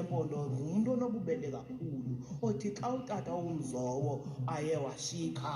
yempondo ngumuntu onobubele kakhulu othi xa utata umzowo aye washika.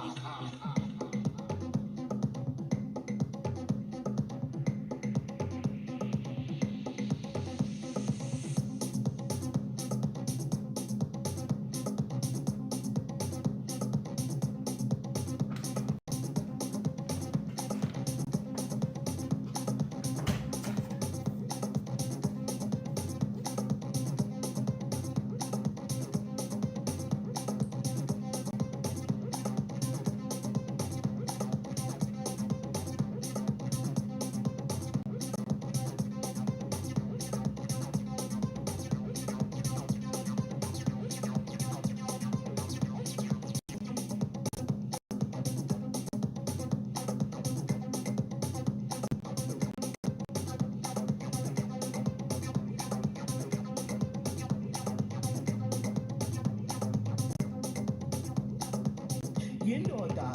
Yindoda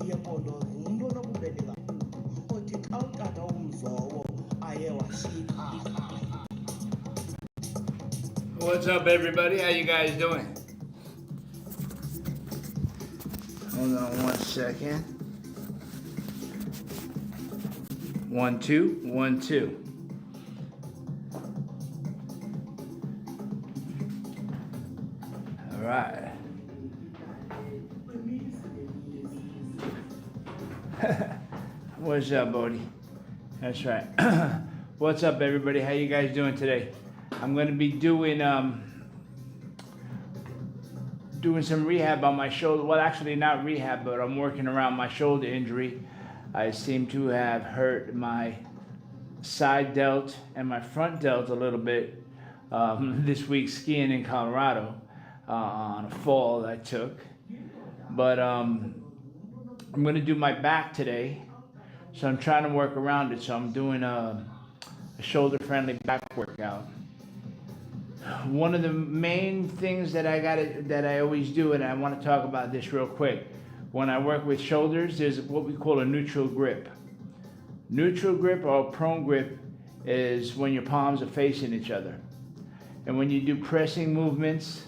yempondo ngumuntu onobubele kakhulu othi xa utata umzowo aye washika. What's up, everybody? How you guys doing? Hold on 1 second. 1 2 1 2. All right. What's up, Bodie? That's right. What's up, everybody? How you guys doing today? I'm going to be doing some rehab on my shoulder. Well, actually not rehab, but I'm working around my shoulder injury. I seem to have hurt my side delt and my front delt a little bit this week skiing in Colorado on a fall that I took. But I'm going to do my back today, so I'm trying to work around it. So I'm doing a shoulder-friendly back workout. One of the main things that I always do, and I want to talk about this real quick. When I work with shoulders, there's what we call a neutral grip. Neutral grip or prone grip is when your palms are facing each other. And when you do pressing movements,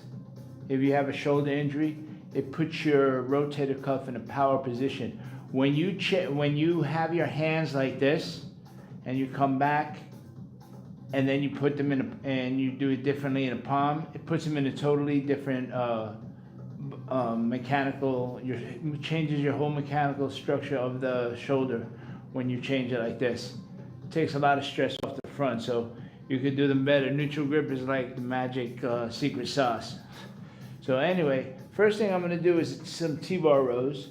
if you have a shoulder injury, it puts your rotator cuff in a power position. When you have your hands like this and you come back and then you put them and you do it differently in a palm, it puts them in a totally different mechanical, changes your whole mechanical structure of the shoulder when you change it like this. It takes a lot of stress off the front, so you could do them better. Neutral grip is like the magic secret sauce. So anyway, first thing I'm going to do is some T-bar rows.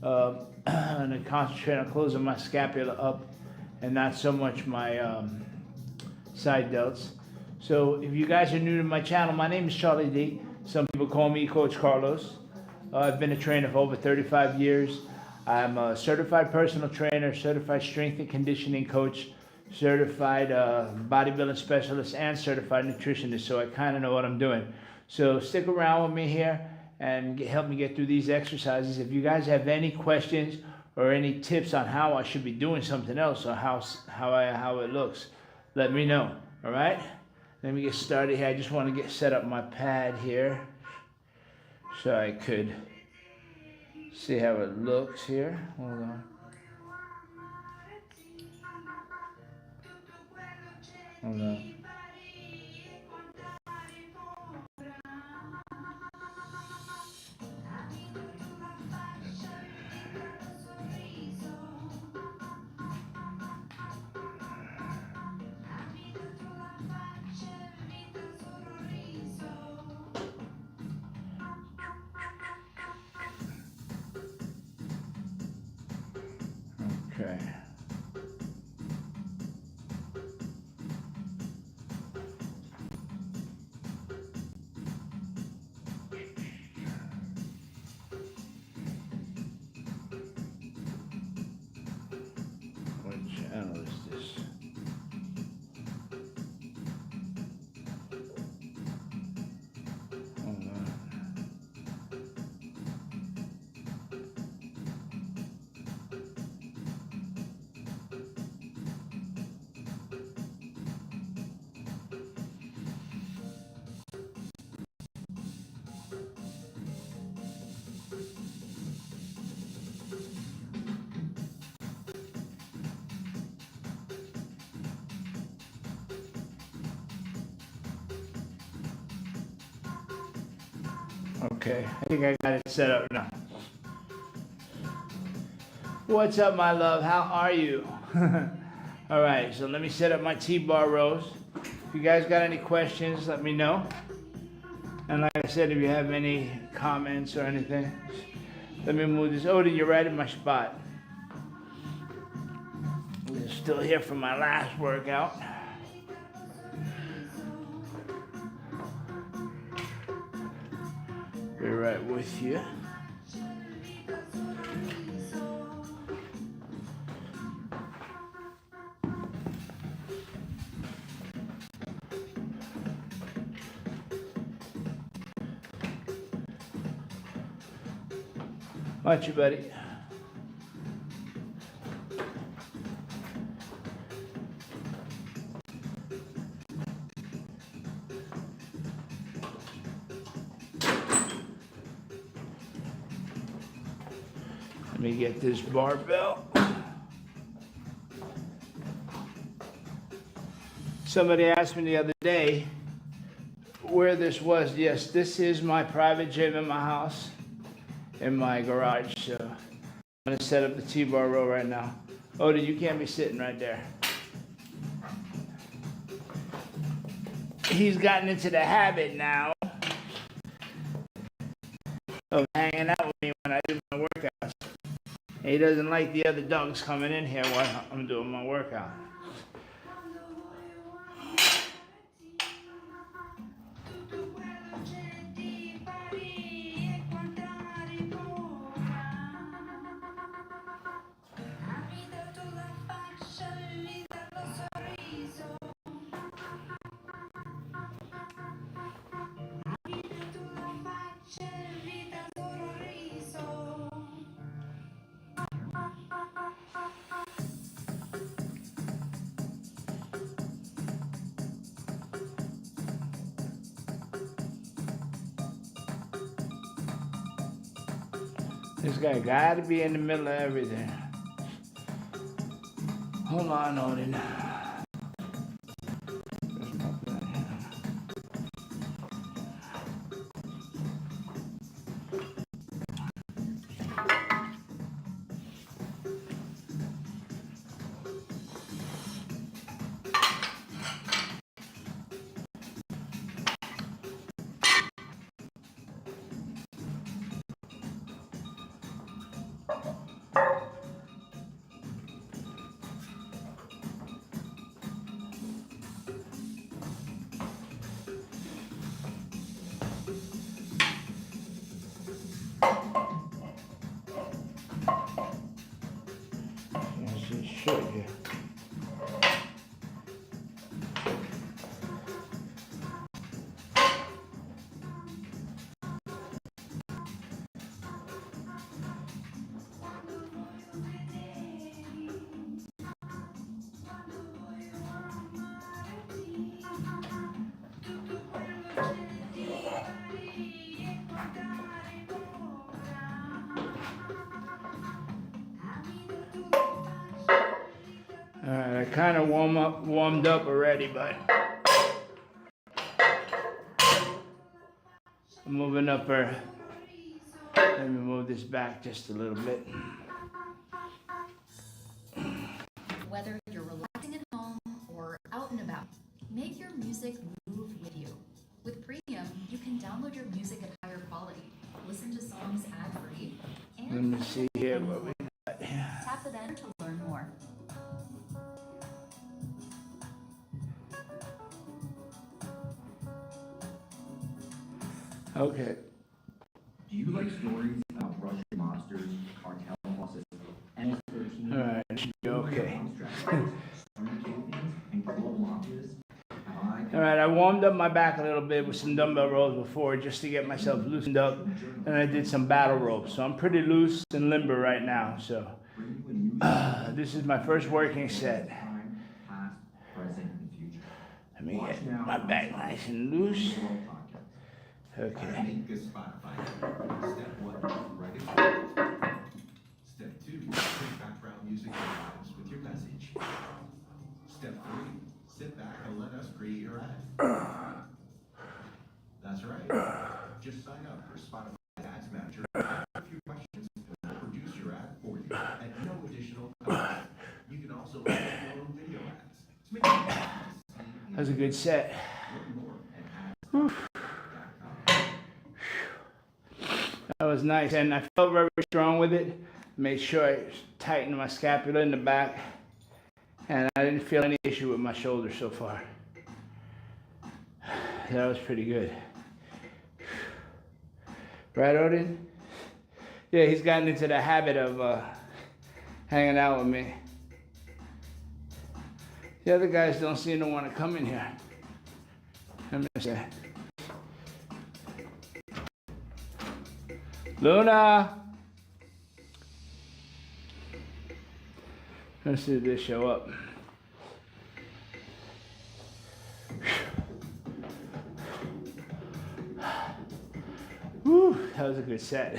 I'm going to concentrate on closing my scapula up and not so much my side delts. So if you guys are new to my channel, my name is Charlie D. Some people call me Coach Carlos. I've been a trainer for over 35 years. I'm a certified personal trainer, certified strength and conditioning coach, certified bodybuilding specialist, and certified nutritionist. So I kind of know what I'm doing. So stick around with me here and help me get through these exercises. If you guys have any questions or any tips on how I should be doing something else or how it looks, let me know. All right? Let me get started here. I just want to get set up my pad here so I could see how it looks here. Hold on. Hold on. Okay. Okay, I think I got it set up now. What's up, my love? How are you? All right, so let me set up my T-bar rows. If you guys got any questions, let me know. And like I said, if you have any comments or anything, let me move this. Odin, you're right in my spot. I'm still here from my last workout. Be right with you. Watch you, buddy. Let me get this barbell. Somebody asked me the other day where this was. Yes, this is my private gym in my house, in my garage. So I'm gonna set up the T-bar row right now. Odin, you can't be sitting right there. He's gotten into the habit now of hanging out with me when I do my workouts. He doesn't like the other dogs coming in here while I'm doing my workout. This guy gotta be in the middle of everything. Hold on, Odin. Show you. All right, I kind of warmed up already, but I'm moving up her. Let me move this back just a little bit. Whether you're relaxing at home or out and about, make your music move with you. With Premium, you can download your music at higher quality, listen to songs ad-free, and Let me see here what we got. Tap the banner to learn more. Okay. Do you like stories about Russian monsters, cartel bosses, and All right. Okay. All right. I warmed up my back a little bit with some dumbbell rows before, just to get myself loosened up, and I did some battle ropes. So I'm pretty loose and limber right now. So this is my first working set. Let me get my back nice and loose. Okay. Step 1, write it. Step 2, play background music and vibes with your message. Step 3, sit back and let us create your ad. That's right. Just sign up for Spotify Ads Manager. Ask a few questions and we'll produce your ad for you at no additional cost. You can also make your own video ads. To make it easy to see That was a good set. learn more at ads.com. That was nice, and I felt very strong with it. Made sure I tightened my scapula in the back, and I didn't feel any issue with my shoulder so far. That was pretty good. Right, Odin? Yeah, he's gotten into the habit of hanging out with me. The other guys don't seem to want to come in here. Let me see. Luna! Let's see if they show up. Whew, that was a good set.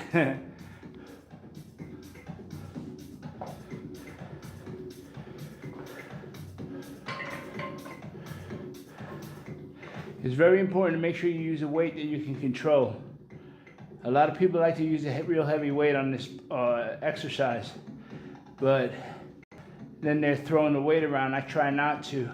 It's very important to make sure you use a weight that you can control. A lot of people like to use a real heavy weight on this exercise, but then they're throwing the weight around. I try not to.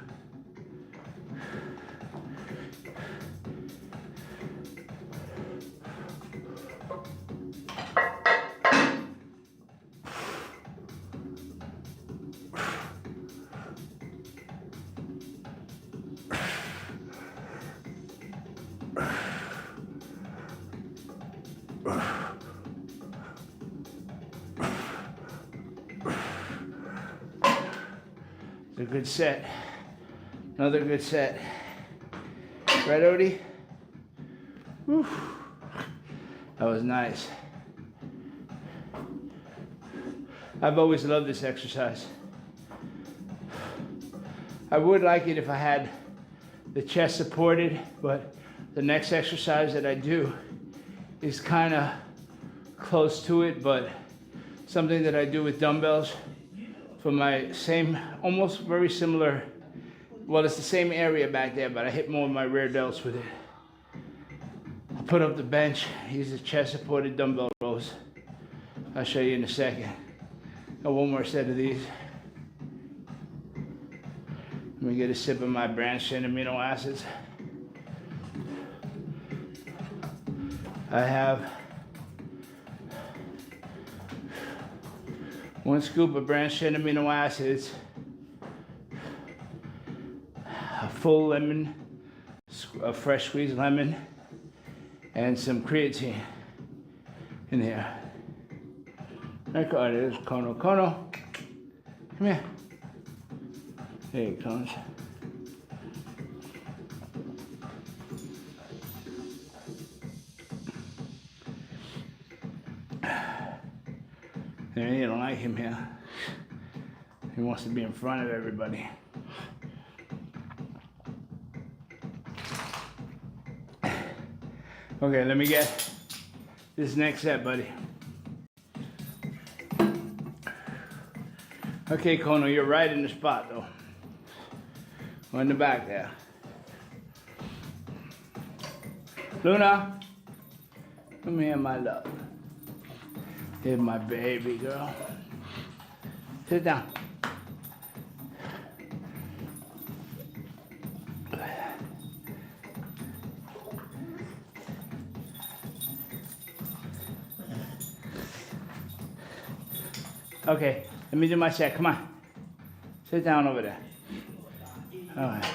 It's a good set. Another good set. Right, Odie? Whew. That was nice. I've always loved this exercise. I would like it if I had the chest supported, but the next exercise that I do is kind of close to it, but something that I do with dumbbells for my same, almost very similar, well, it's the same area back there, but I hit more of my rear delts with it. I put up the bench, use the chest supported dumbbell rows. I'll show you in a second. Got one more set of these. Let me get a sip of my branched chain amino acids. I have 1 scoop of branched chain amino acids, a full lemon, a fresh squeezed lemon, and some creatine in here. There it is, Kono. Kono, come here. There he comes. You don't like him here. He wants to be in front of everybody. Okay, let me get this next set, buddy. Okay, Kono, you're right in the spot, though. Go in the back there. Luna, come here, my love. Here's my baby girl. Sit down. Okay, let me do my set. Come on. Sit down over there. All right.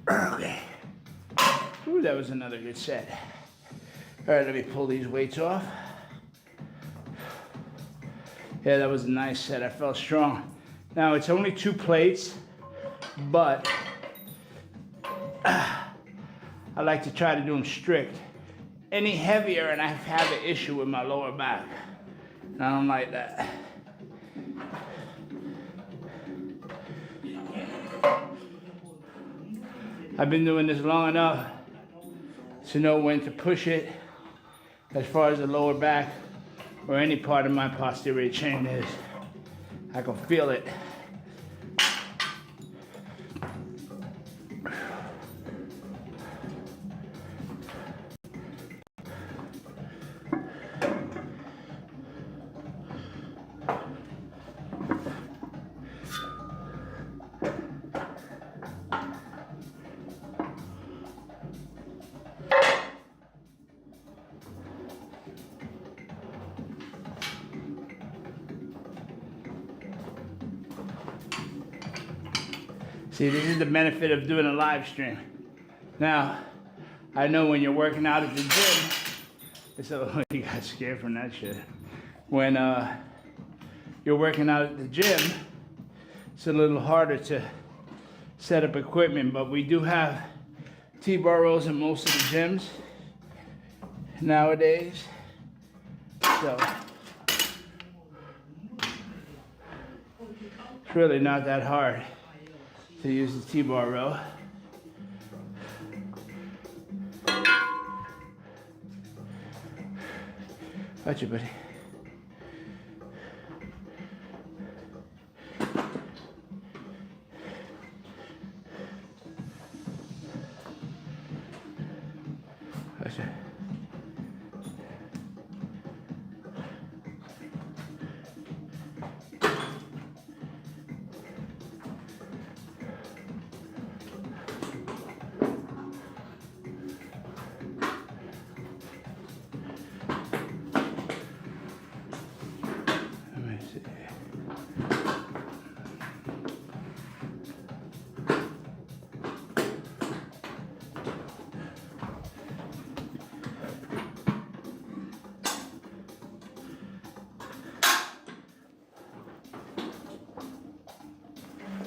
Okay. Ooh, that was another good set. All right, let me pull these weights off. Yeah, that was a nice set. I felt strong. Now, it's only 2 plates, but I like to try to do them strict. any heavier and I have an issue with my lower back. And I don't like that. I've been doing this long enough to know when to push it as far as the lower back or any part of my posterior chain is. I can feel it. See, this is the benefit of doing a live stream. Now, I know when you're working out at the gym, it's a, you got scared from that shit. When you're working out at the gym, it's a little harder to set up equipment, but we do have T-bar rows in most of the gyms nowadays. So, it's really not that hard to use the T-bar row. Gotcha, buddy. Gotcha.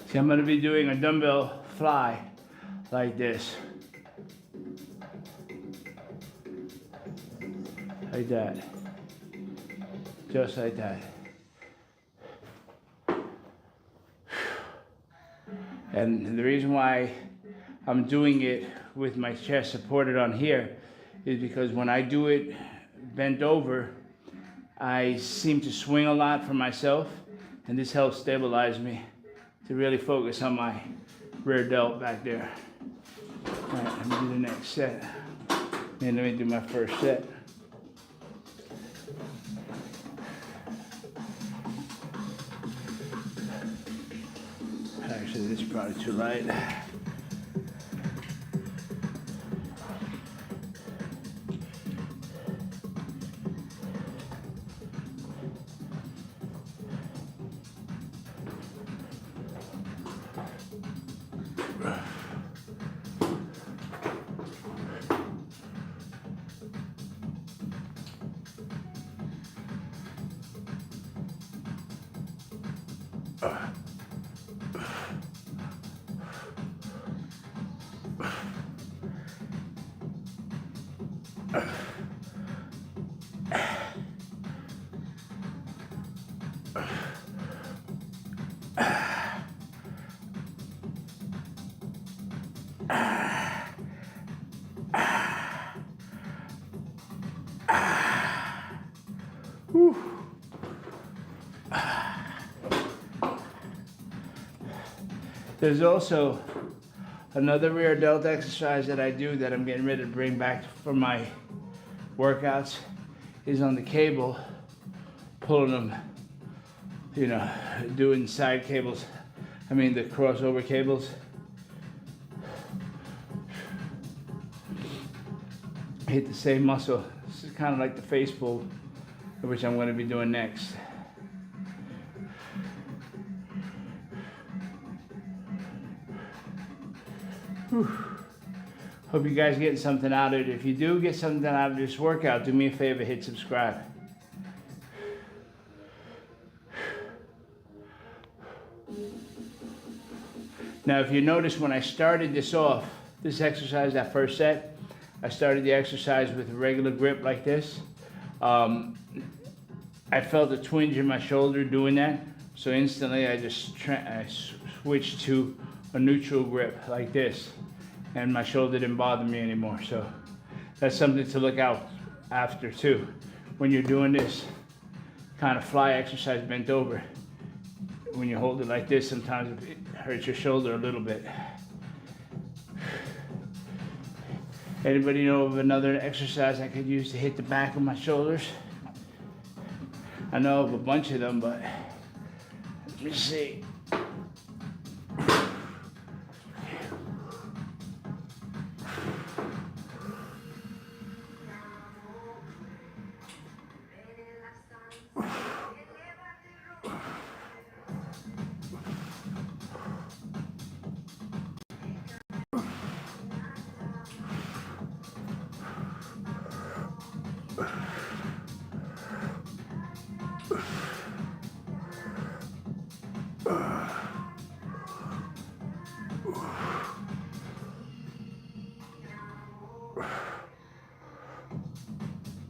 See, I'm going to be doing a dumbbell fly like this. Like that. Just like that. And the reason why I'm doing it with my chest supported on here is because when I do it bent over, I seem to swing a lot for myself, and this helps stabilize me to really focus on my rear delt back there. All right, let me do the next set. And let me do my first set. Actually, this is probably too light. There's also another rear delt exercise that I do that I'm getting ready to bring back for my workouts is on the cable, pulling them, you know, doing side cables. I mean the crossover cables. Hit the same muscle. This is kind of like the face pull, which I'm going to be doing next. Whew. Hope you guys getting something out of it. If you do get something out of this workout, do me a favor, hit subscribe. Now, if you notice when I started this off, this exercise, that first set, I started the exercise with a regular grip like this. I felt a twinge in my shoulder doing that, so instantly I switched to a neutral grip like this, and my shoulder didn't bother me anymore. So that's something to look out after too. When you're doing this kind of fly exercise bent over, when you hold it like this, sometimes it hurts your shoulder a little bit. Anybody know of another exercise I could use to hit the back of my shoulders? I know of a bunch of them, but let me see.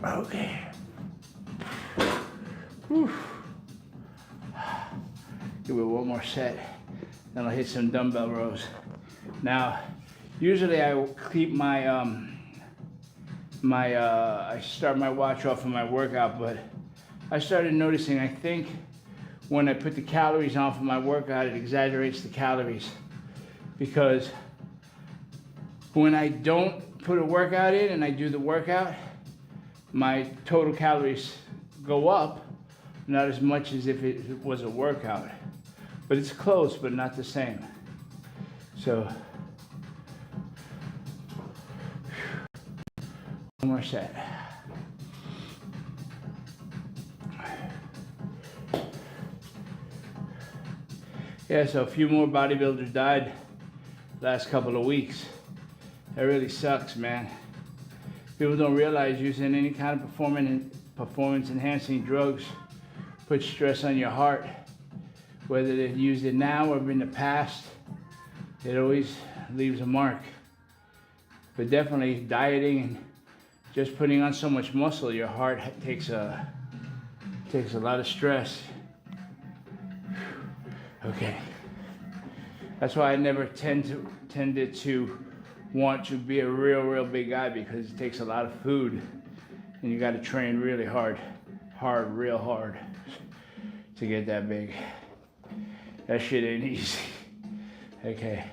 Okay. Whew. Give it one more set, then I'll hit some dumbbell rows. Now, usually I keep my I start my watch off of my workout, but I started noticing, I think when I put the calories on for my workout, it exaggerates the calories, because when I don't put a workout in and I do the workout, my total calories go up, not as much as if it was a workout. But it's close, but not the same. So, one more set. Yeah, so a few more bodybuilders died last couple of weeks. That really sucks, man. People don't realize using any kind of performance enhancing drugs puts stress on your heart. Whether they've used it now or in the past, it always leaves a mark. But definitely dieting and just putting on so much muscle, your heart takes a lot of stress. Okay. That's why I never tended to want to be a real big guy, because it takes a lot of food and you got to train really real hard to get that big. That shit ain't easy. Okay.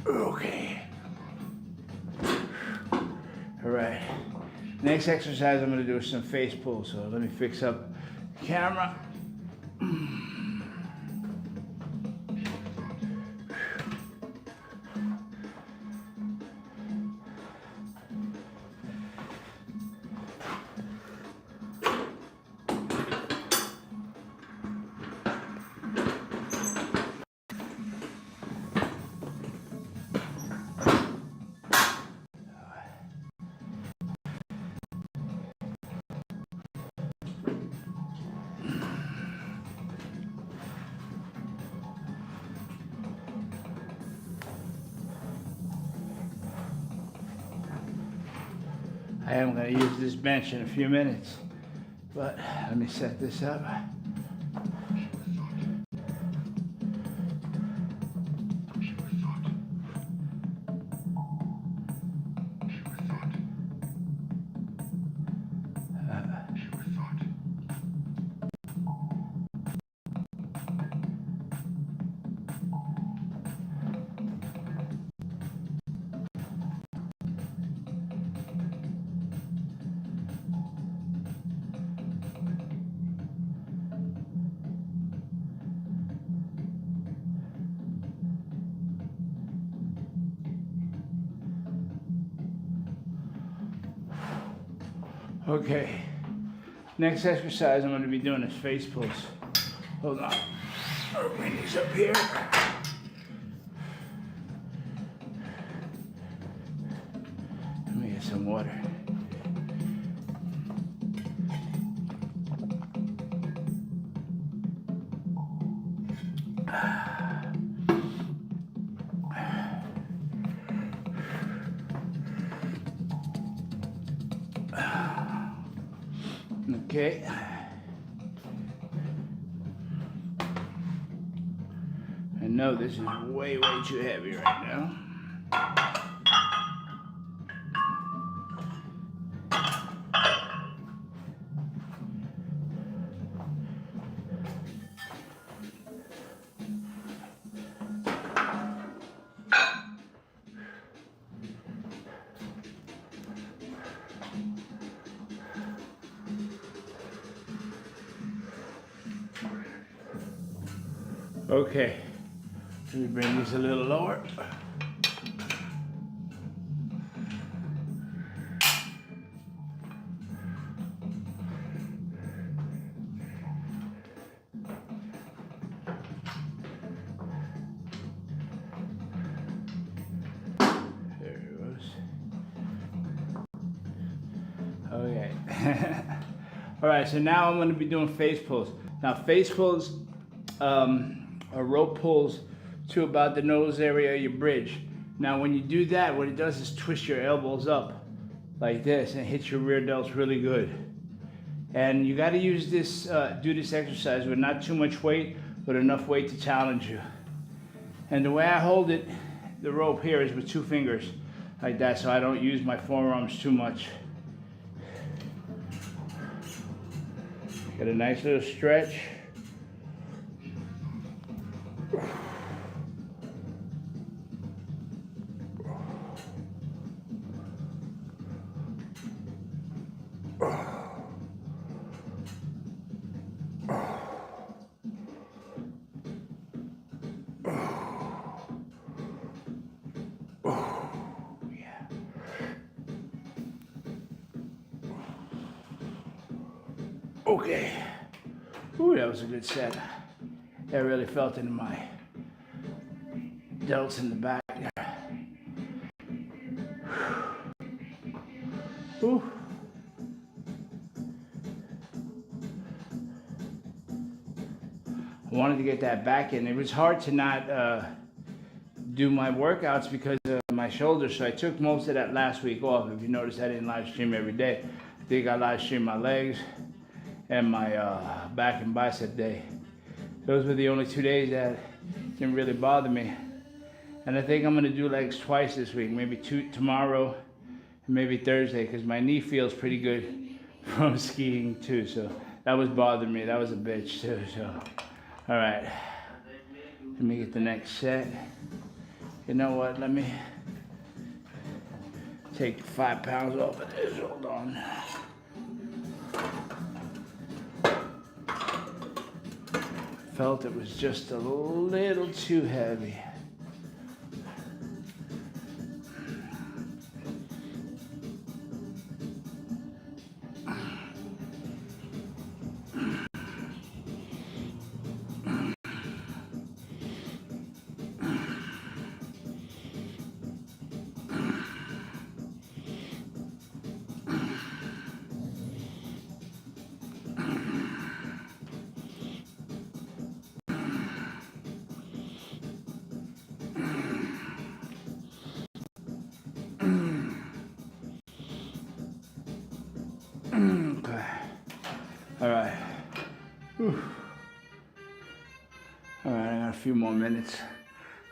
Okay. All right. Next exercise I'm going to do is some face pulls. So let me fix up the camera. I am going to use this bench in a few minutes, but let me set this up. Okay. Next exercise I'm going to be doing is face pulls. Hold on. Bring these up here. Let me get some water. Okay. I know this is way too heavy right now. Okay, let me bring these a little lower. There it goes. Okay. All right, so now I'm going to be doing face pulls. Now face pulls, or rope pulls to about the nose area of your bridge. Now when you do that, what it does is twist your elbows up like this and hit your rear delts really good. And you got to use this, do this exercise with not too much weight, but enough weight to challenge you. And the way I hold it, the rope here, is with 2 fingers like that, so I don't use my forearms too much. Get a nice little stretch. Okay. Ooh, that was a good set. I really felt it in my delts in the back there. Ooh. I wanted to get that back in. It was hard to not do my workouts because of my shoulder, so I took most of that last week off. If you notice, I didn't live stream every day. I think I live streamed my legs and my back and bicep day. Those were the only 2 days that didn't really bother me. And I think I'm gonna do legs twice this week, maybe 2 tomorrow and maybe Thursday, because my knee feels pretty good from skiing too. So that was bothering me. That was a bitch too. So, all right, let me get the next set. You know what? Let me take 5 pounds off of this. Hold on. Felt it was just a little too heavy. Okay. All right. Whew. All right, I got a few more minutes.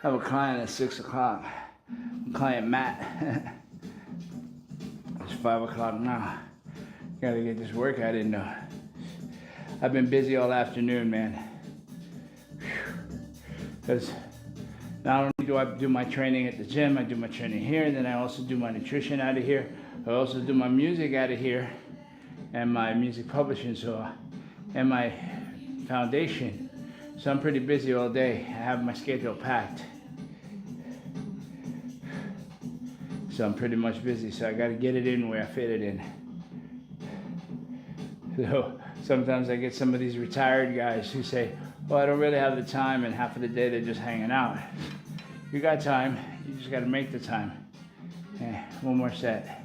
I have a client at 6 o'clock. Client Matt. It's 5 o'clock now. Gotta get this workout in though. I've been busy all afternoon, man. Because not only do I do my training at the gym, I do my training here, and then I also do my nutrition out of here. I also do my music out of here, and my music publishing, and my foundation. So I'm pretty busy all day. I have my schedule packed. So I'm pretty much busy, so I gotta get it in where I fit it in. So sometimes I get some of these retired guys who say, well, I don't really have the time, and half of the day they're just hanging out. You got time, you just gotta make the time. Okay, one more set.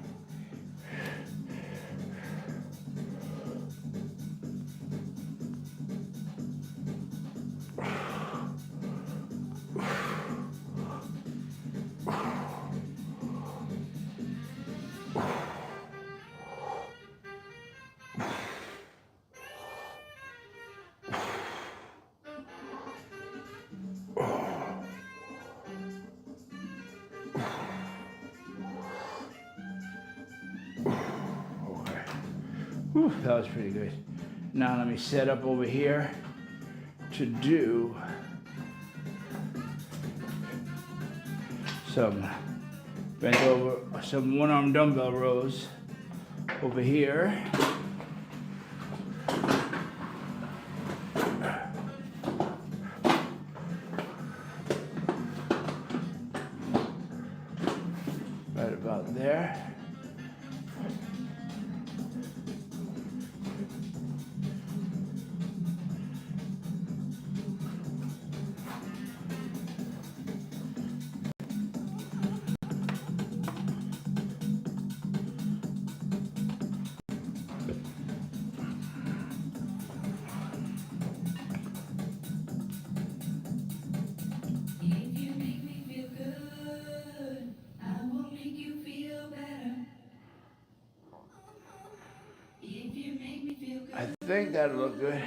Whew, that was pretty good. Now let me set up over here to do some bent over, some one-arm dumbbell rows over here. Right about there. I think that'll look good.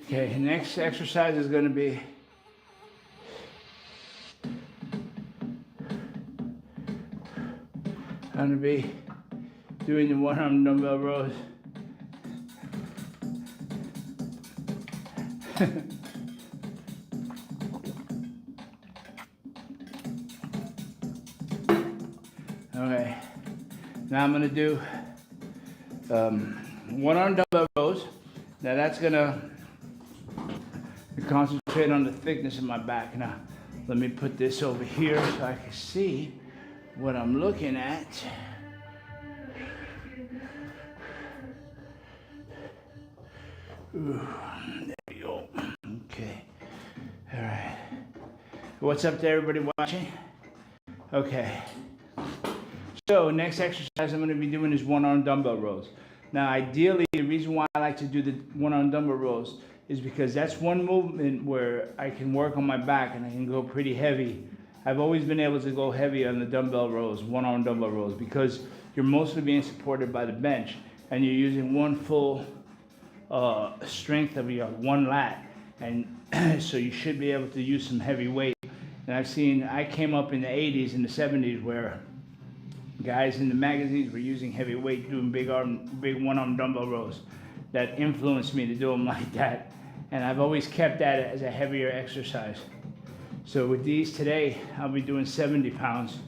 Okay, next exercise is going to be doing the one-arm dumbbell rows. Okay, now I'm going to do one-arm dumbbell rows. Now that's going to concentrate on the thickness of my back. Now let me put this over here so I can see what I'm looking at. Ooh, there we go. Okay. All right. What's up to everybody watching? Okay. So next exercise I'm going to be doing is one-arm dumbbell rows. Now ideally, the reason why I like to do the one-arm dumbbell rows is because that's one movement where I can work on my back and I can go pretty heavy. I've always been able to go heavy on the dumbbell rows, one-arm dumbbell rows, because you're mostly being supported by the bench and you're using one full strength of your one lat, and so you should be able to use some heavy weight. And I came up in the 80s and the 70s where guys in the magazines were using heavy weight, doing big one-arm dumbbell rows. That influenced me to do them like that, and I've always kept that as a heavier exercise. So with these today, I'll be doing 70 pounds,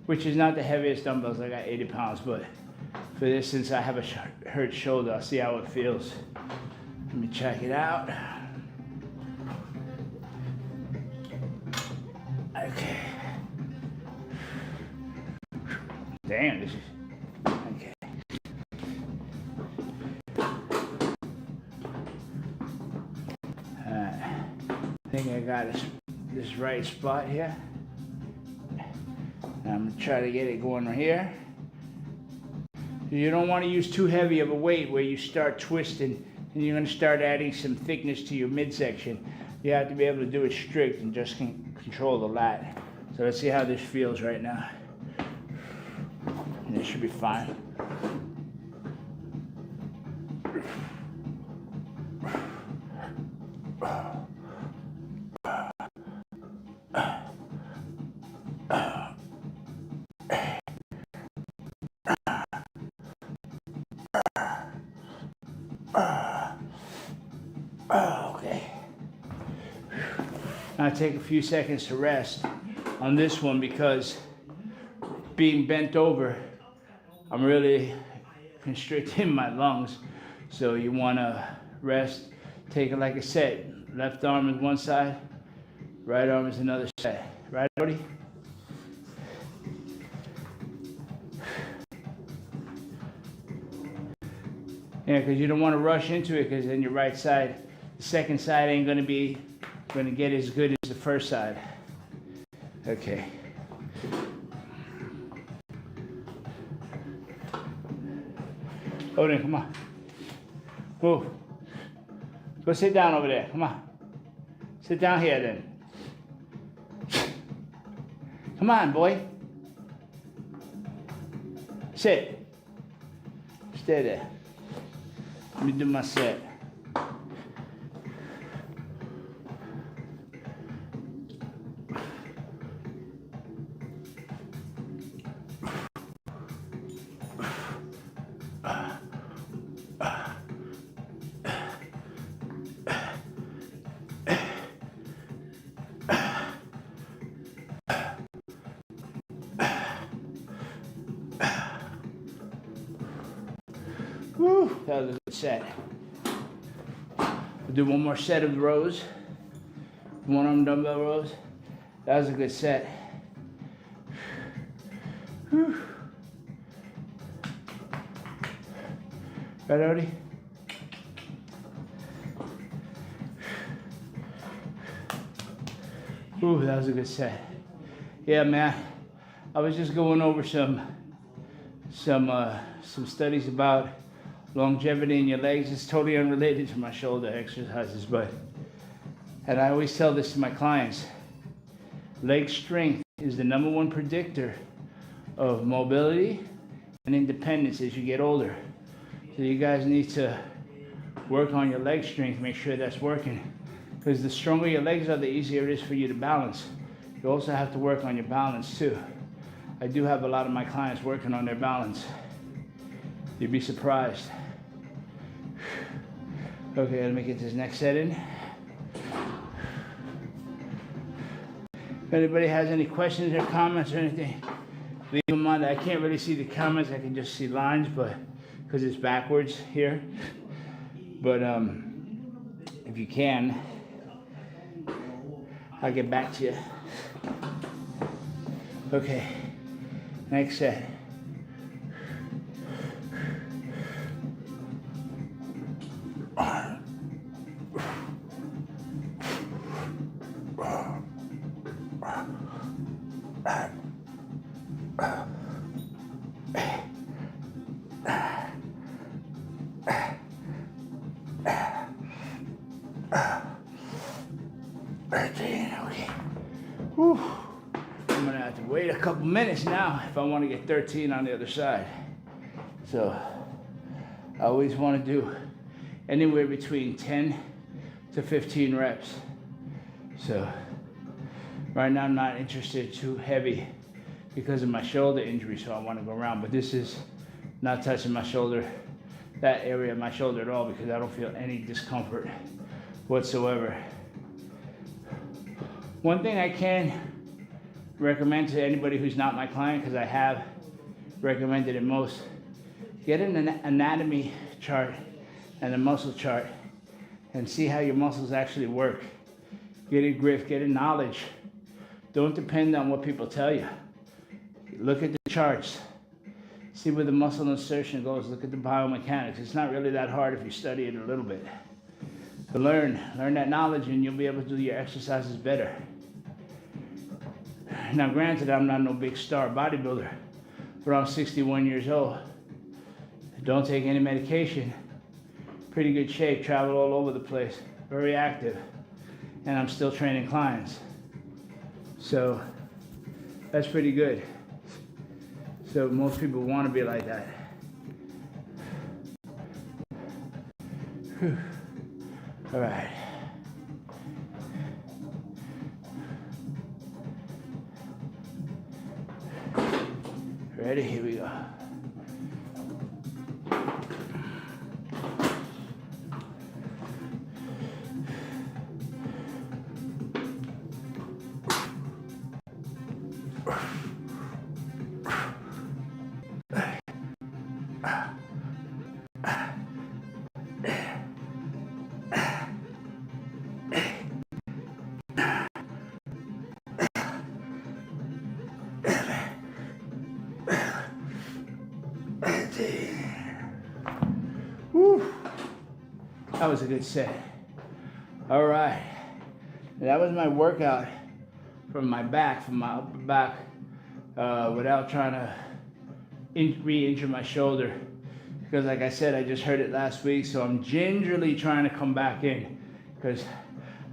which is not the heaviest dumbbells. I got 80 pounds, but for this, since I have a hurt shoulder, I'll see how it feels. Let me check it out. Okay. Damn, this is, okay. I think I got this right spot here. And I'm gonna try to get it going right here. You don't want to use too heavy of a weight where you start twisting and you're gonna start adding some thickness to your midsection. You have to be able to do it strict and just control the lat. So let's see how this feels right now. And it should be fine. Okay. Now take a few seconds to rest on this one because being bent over, I'm really constricting my lungs. So you want to rest, take it like a set. Left arm is one side, right arm is another side. Right, buddy? Yeah, because you don't want to rush into it, because then your right side, the second side ain't going to get as good as the first side. Okay. Odin, come on. Move. Go sit down over there. Come on. Sit down here then. Come on, boy. Sit. Stay there. Let me do my set. Woo, that was a good set. We'll do one more set of rows. One arm dumbbell rows. That was a good set. Whew. Right, Odie? Ooh, that was a good set. Yeah, man. I was just going over some studies about longevity in your legs. It's totally unrelated to my shoulder exercises, and I always tell this to my clients. Leg strength is the #1 predictor of mobility and independence as you get older. So you guys need to work on your leg strength, make sure that's working. Because the stronger your legs are, the easier it is for you to balance. You also have to work on your balance too. I do have a lot of my clients working on their balance. You'd be surprised. Okay, let me get this next set in. If anybody has any questions or comments or anything, leave them on. I can't really see the comments, I can just see lines, but because it's backwards here. But if you can, I'll get back to you. Okay, next set. Whew. I'm gonna have to wait a couple minutes now if I want to get 13 on the other side. So I always want to do anywhere between 10 to 15 reps. So right now I'm not interested too heavy because of my shoulder injury, so I want to go around. But this is not touching my shoulder, that area of my shoulder at all, because I don't feel any discomfort whatsoever. One thing I can recommend to anybody who's not my client, because I have recommended it most, get an anatomy chart and a muscle chart and see how your muscles actually work. Get a grip, get a knowledge. Don't depend on what people tell you. Look at the charts. See where the muscle insertion goes. Look at the biomechanics. It's not really that hard if you study it a little bit. So learn that knowledge and you'll be able to do your exercises better. Now granted, I'm not no big star bodybuilder, but I'm 61 years old. Don't take any medication. Pretty good shape, travel all over the place, very active, and I'm still training clients. So that's pretty good. So most people want to be like that. Whew. All right. Ready? Here we go. That was a good set. All right. That was my workout from my back, from my upper back, without trying to re-injure my shoulder. Because like I said, I just hurt it last week, so I'm gingerly trying to come back in because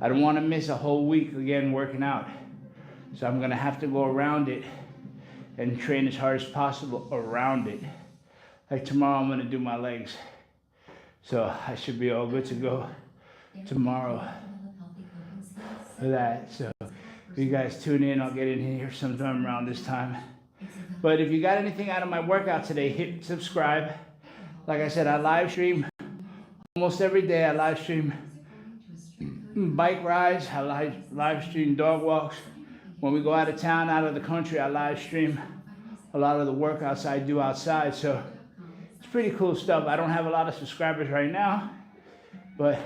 I don't want to miss a whole week again working out. So I'm gonna have to go around it and train as hard as possible around it. Like tomorrow I'm gonna do my legs. So I should be all good to go tomorrow for that. So if you guys tune in, I'll get in here sometime around this time. But if you got anything out of my workout today, hit subscribe. Like I said, I live stream almost every day. I live stream bike rides. I live stream dog walks. When we go out of town, out of the country, I live stream a lot of the workouts I do outside. So it's pretty cool stuff. I don't have a lot of subscribers right now, but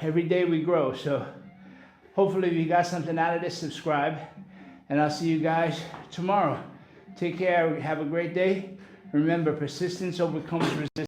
every day we grow. So hopefully if you got something out of this, subscribe. And I'll see you guys tomorrow. Take care. Have a great day. Remember, persistence overcomes resistance.